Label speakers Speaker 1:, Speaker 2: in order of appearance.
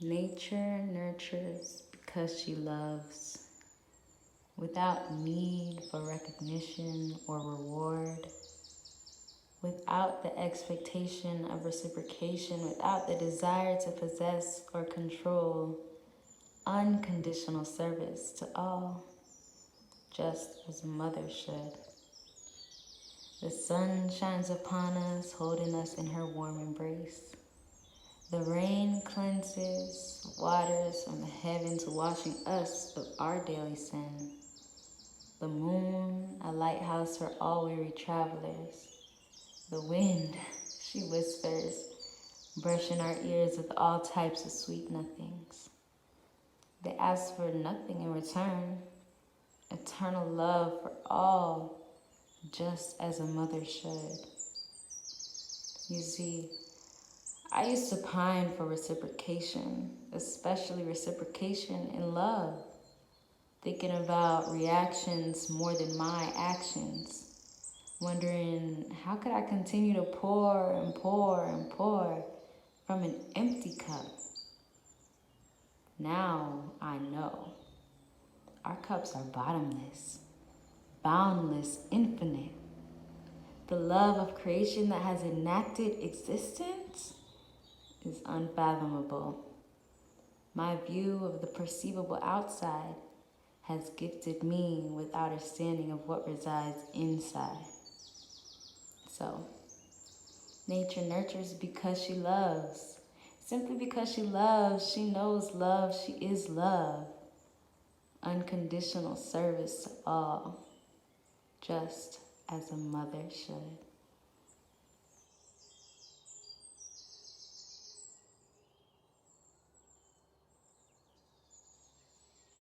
Speaker 1: Nature nurtures because she loves, without need for recognition or reward, without the expectation of reciprocation, without the desire to possess or control, unconditional service to all, just as a mother should. The sun shines upon us, holding us in her warm embrace. The rain cleanses, waters from the heavens, washing us of our daily sin. The moon, a lighthouse for all weary travelers. The wind, she whispers, brushing our ears with all types of sweet nothings. They ask for nothing in return. Eternal love for all, just as a mother should. You see, I used to pine for reciprocation, especially reciprocation in love, thinking about reactions more than my actions, wondering how could I continue to pour and pour and pour from an empty cup. Now I know our cups are bottomless, boundless, infinite. The love of creation that has enacted existence is unfathomable. My view of the perceivable outside has gifted me with understanding of what resides inside. So, nature nurtures because she loves. Simply because she loves, she knows love, she is love. Unconditional service to all, just as a mother should.